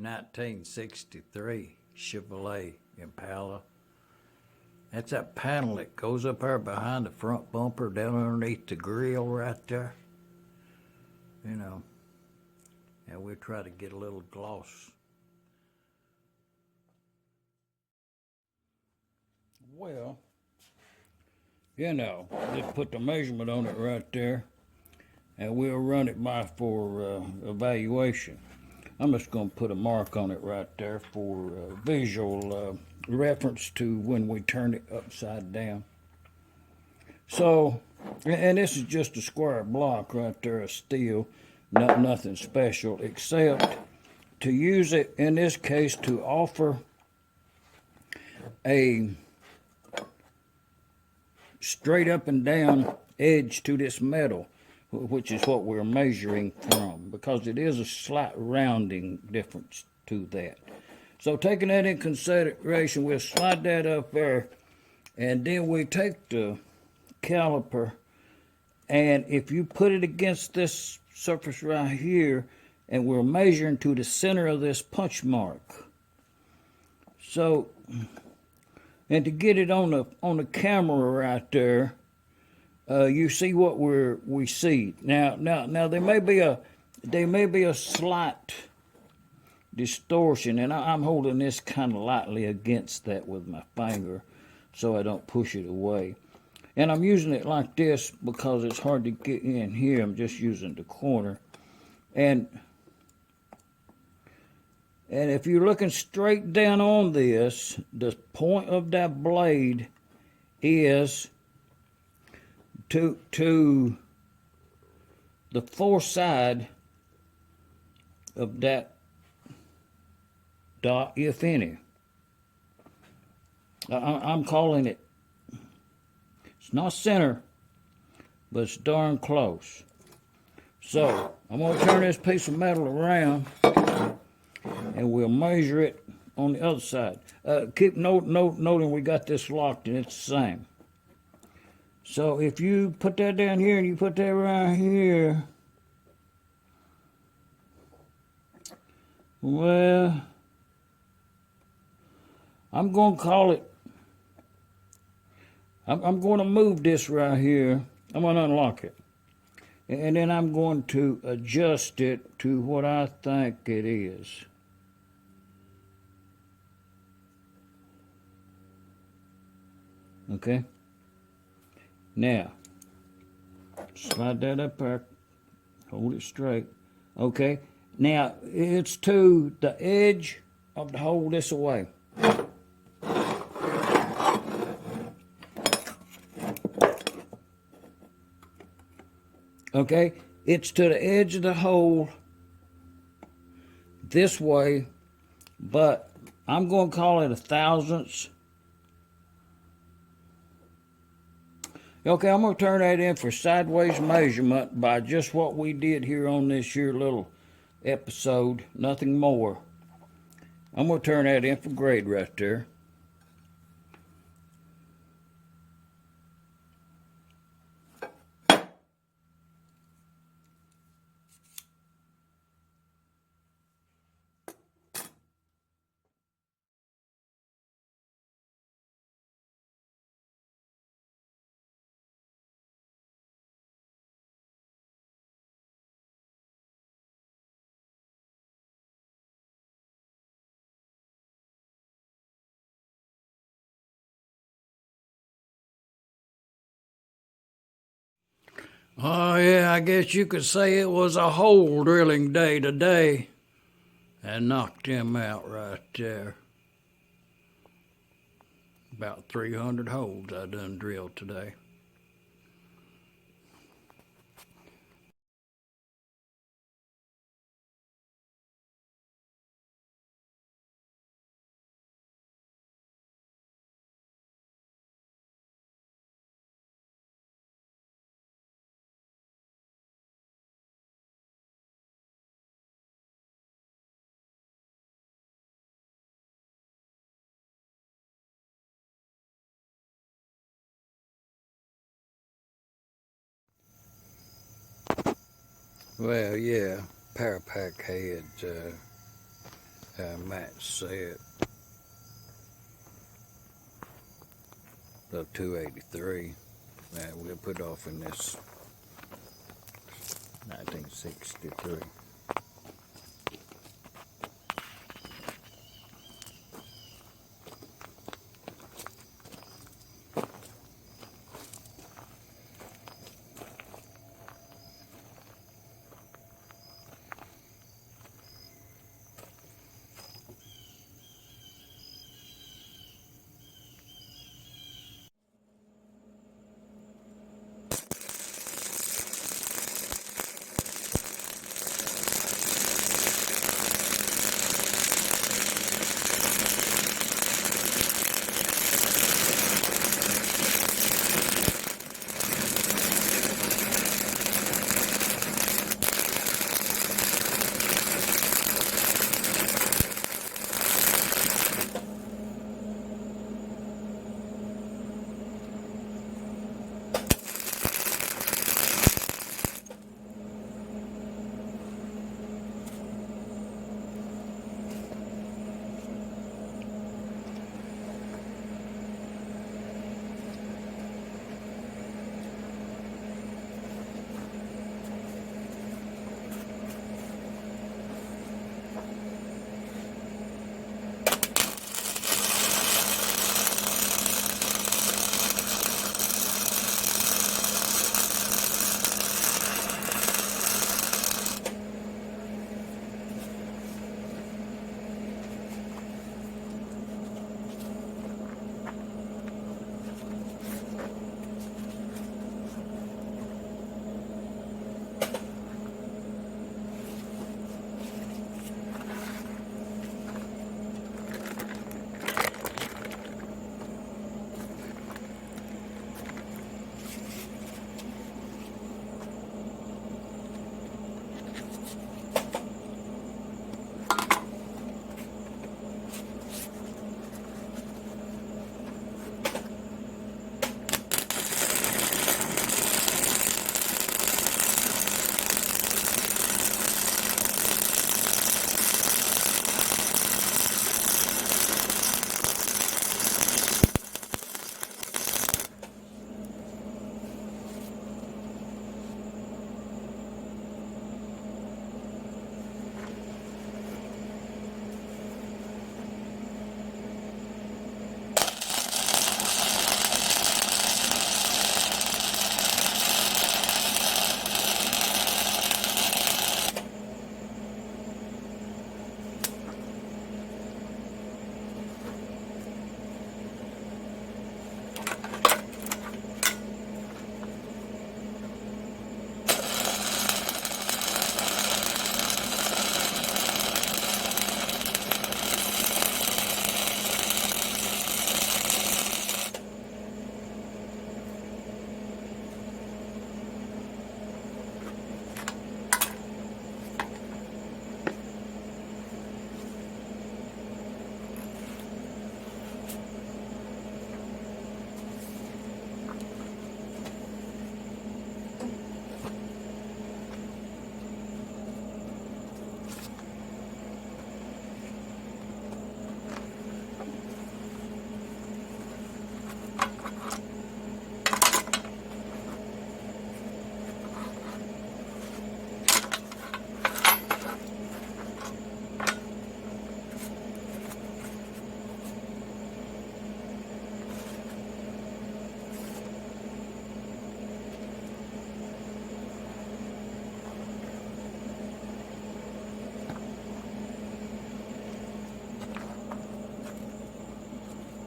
1963 Chevrolet Impala. That's that panel that goes up there behind the front bumper down underneath the grill right there. You know, and we try to get a little gloss. Well, you know, just put the measurement on it right there, and we'll run it by for evaluation. I'm just going to put a mark on it right there for visual reference to when we turn it upside down. So, and this is just a square block right there of steel, nothing special, except to use it in this case to offer a straight up and down edge to this metal, which is what we're measuring from, because it is a slight rounding difference to that. So taking that in consideration, we'll slide that up there, and then we take the caliper, and if you put it against this surface right here, and we're measuring to the center of this punch mark. So, and to get it on the camera right there, you see what we see. Now there may be a slight distortion, and I'm holding this kind of lightly against that with my finger so I don't push it away. And I'm using it like this because it's hard to get in here. I'm just using the corner. And if you're looking straight down on this, the point of that blade is to the fore side of that dot, if any. I'm calling it, it's not center, but it's darn close. So I'm going to turn this piece of metal around, and we'll measure it on the other side. Keep noting we got this locked, and it's the same. So if you put that down here and you put that right here, well, I'm going to call it, I'm going to move this right here. I'm going to unlock it. And then I'm going to adjust it to what I think it is. Okay? Now, slide that up there. Hold it straight. Okay? Now, it's to the edge of the hole this away. Okay? It's to the edge of the hole this way, but I'm going to call it 1/1000. Okay, I'm going to turn that in for sideways measurement by just what we did here on this here little episode, nothing more. I'm going to turn that in for grade right there. Oh, yeah, I guess you could say it was a hole drilling day today. And knocked them out right there. About 300 holes I done drilled today. Well, yeah, Parapack heads match set of 283 that we'll put off in this 1963.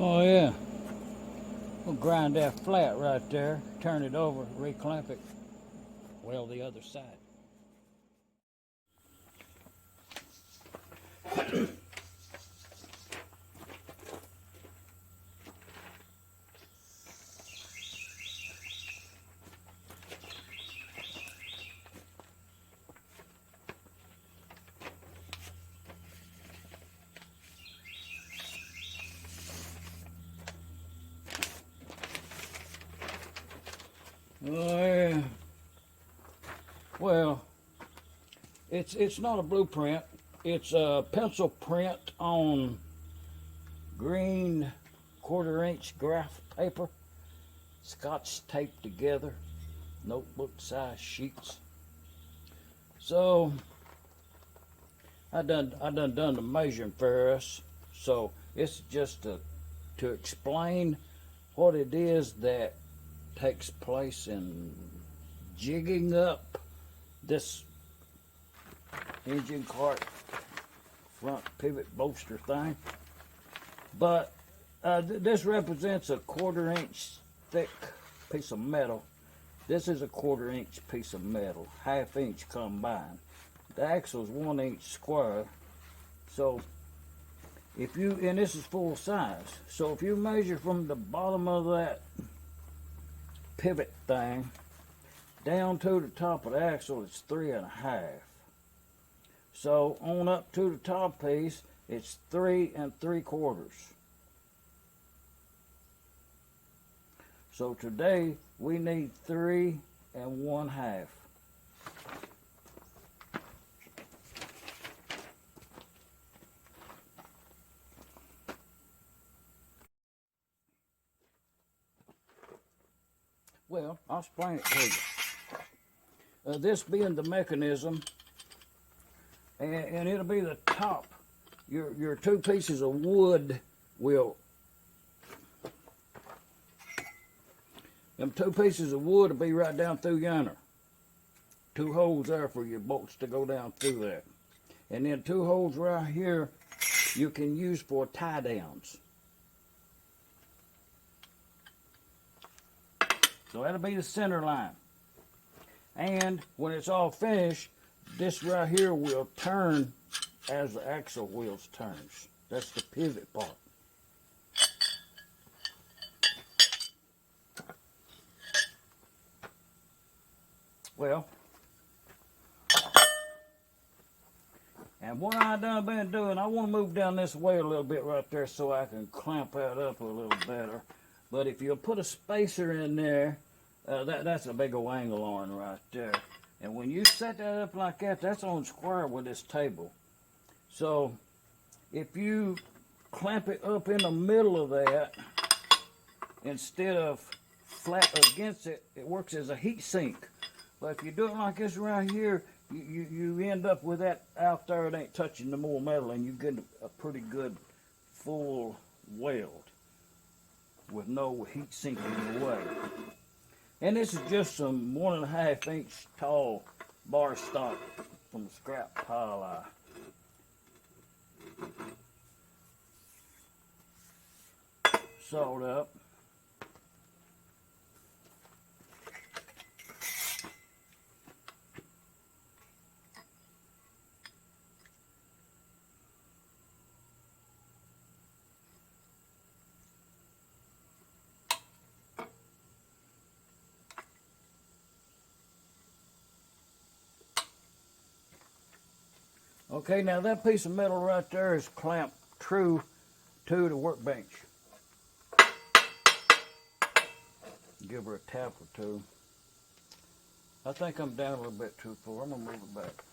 Oh yeah, we'll grind that flat right there, turn it over, reclamp it, weld the other side. Oh yeah. Well, it's not a blueprint. It's a pencil print on green 1/4-inch graph paper, Scotch taped together, notebook size sheets. So I done the measuring for us. So it's just to explain what it is that takes place in jigging up this engine cart front pivot bolster thing. But this represents a 1/4-inch thick piece of metal. This is a 1/4-inch piece of metal, 1/2 inch combined. The axle is 1 inch square. So if you, and this is full size, so if you measure from the bottom of that pivot thing down to the top of the axle, it's 3 1/2. So on up to the top piece, it's 3 3/4. So today we need 3 1/2. Well, I'll explain it to you. This being the mechanism, and it'll be the top. Your 2 pieces of wood will, them 2 pieces of wood will be right down through yonder. 2 holes there for your bolts to go down through there. And then 2 holes right here you can use for tie downs. So that'll be the center line. And when it's all finished, this right here will turn as the axle wheels turns. That's the pivot part. Well, and what I done been doing, I want to move down this way a little bit right there so I can clamp that up a little better. But if you'll put a spacer in there, that's a big old angle on right there. And when you set that up like that, that's on square with this table. So if you clamp it up in the middle of that, instead of flat against it, it works as a heat sink. But if you do it like this right here, you end up with that out there, it ain't touching the more metal, and you get a pretty good full weld with no heat sink in the way. And this is just some 1 1/2 inch tall bar stock from the scrap pile I sawed up. Okay, now that piece of metal right there is clamped true to the workbench. Give her a tap or two. I think I'm down a little bit too far. I'm gonna move it back.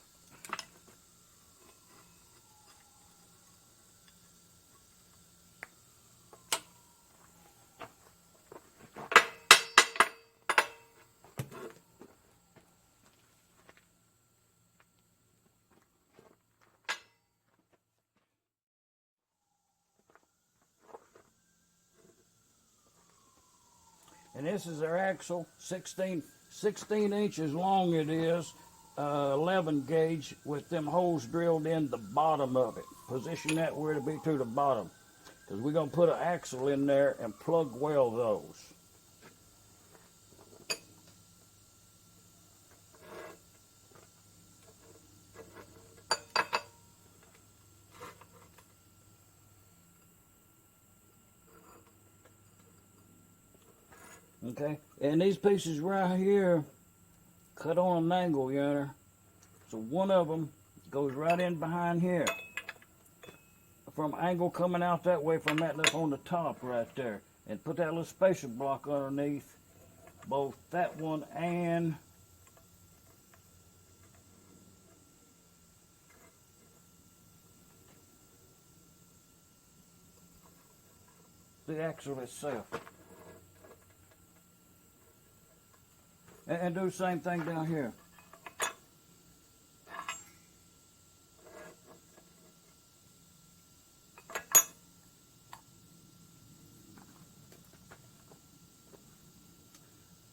And this is our axle, 16 inches long it is, 11 gauge with them holes drilled in the bottom of it. Position that where it'll be to the bottom, because we're going to put an axle in there and plug weld those. Okay, and these pieces right here cut on an angle, yonder. So one of them goes right in behind here. From angle coming out that way from that lip on the top right there. And put that little spacer block underneath both that one and the axle itself. And do the same thing down here.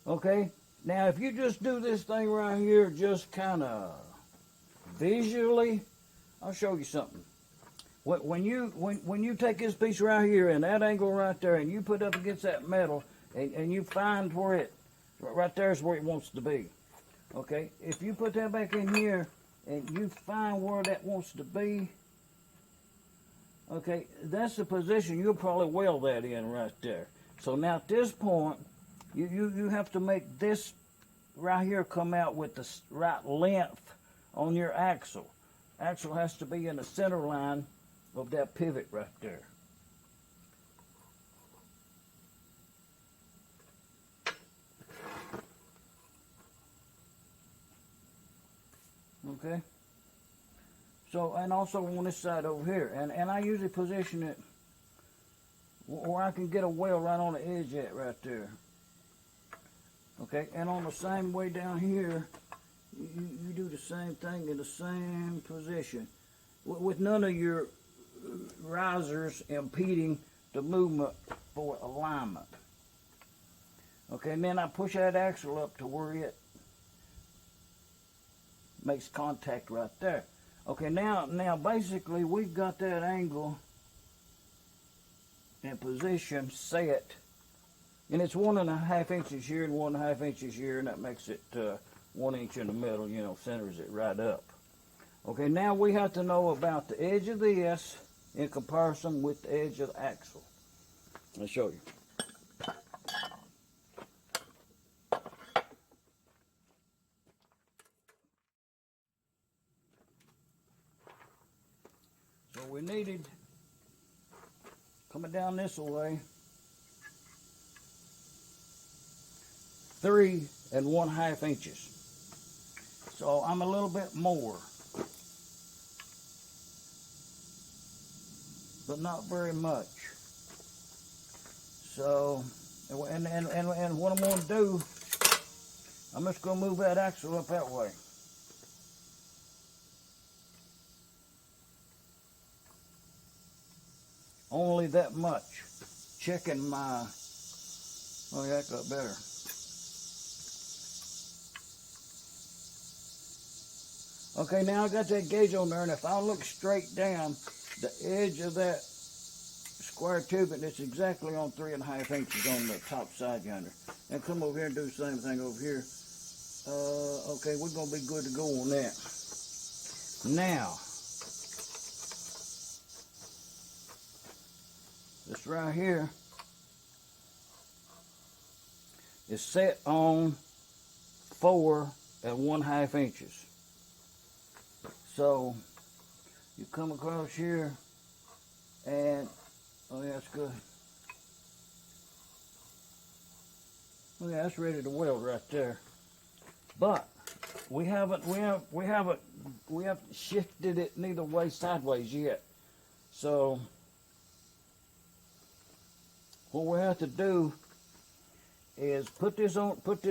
Okay, now if you just do this thing right here, just kind of visually, I'll show you something. When you take this piece right here and that angle right there, and you put up against that metal, and you find where it, right there is where it wants to be. Okay, if you put that back in here, and you find where that wants to be, okay, that's the position you'll probably weld that in right there. So now at this point, you have to make this right here come out with the right length on your axle. Axle has to be in the center line of that pivot right there. Okay. So, and also on this side over here, and I usually position it where I can get a weld right on the edge of it right there. Okay, and on the same way down here, you do the same thing in the same position, with none of your risers impeding the movement for alignment. Okay, and then I push that axle up to where it makes contact right there. Okay, now basically we've got that angle and position set. And it's 1.5 inches here and 1.5 inches here, and that makes it 1 inch in the middle, you know, centers it right up. Okay, now we have to know about the edge of this in comparison with the edge of the axle. I'll show you. So we needed, coming down this way, 3.5 inches. So I'm a little bit more, but not very much. So, and what I'm going to do, I'm just going to move that axle up that way. Only that much. Checking my, oh yeah, that got better. Okay, now I got that gauge on there, and if I look straight down, the edge of that square tubing, it's exactly on 3.5 inches on the top side yonder. And come over here and do the same thing over here. Okay, we're going to be good to go on that. Now, this right here is set on 4.5 inches. So you come across here and, oh yeah, that's good. Oh yeah, that's ready to weld right there. But we haven't shifted it neither way sideways yet. So what we have to do is put this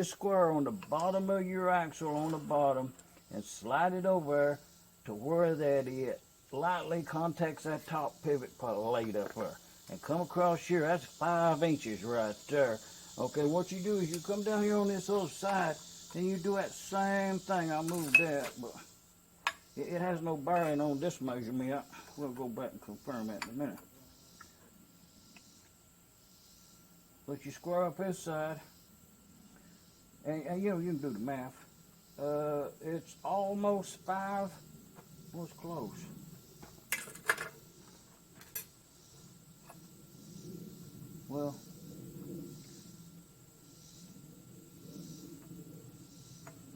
square on the bottom of your axle on the bottom and slide it over to where that it lightly contacts that top pivot plate up there. And come across here, that's 5 inches right there. Okay, what you do is you come down here on this other side, then you do that same thing. I'll move that, but it has no bearing on this measurement. We'll go back and confirm that in a minute. But you square up this side, and you know, you can do the math. It's almost 5. Was close. Well,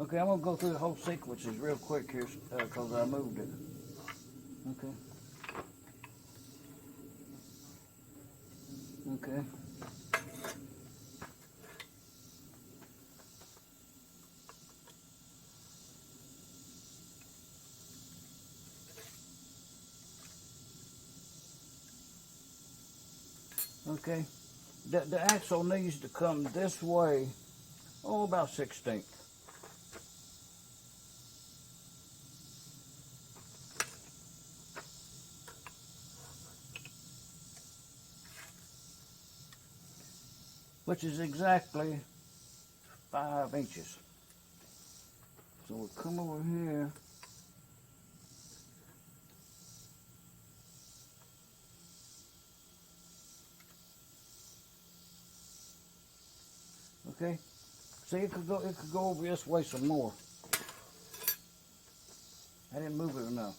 okay, I'm going to go through the whole sequences real quick here because I moved it. Okay. Okay. Okay, The axle needs to come this way, oh, about 1/16. Which is exactly 5 inches. So we'll come over here. Okay. See, it could go over this way some more. I didn't move it enough.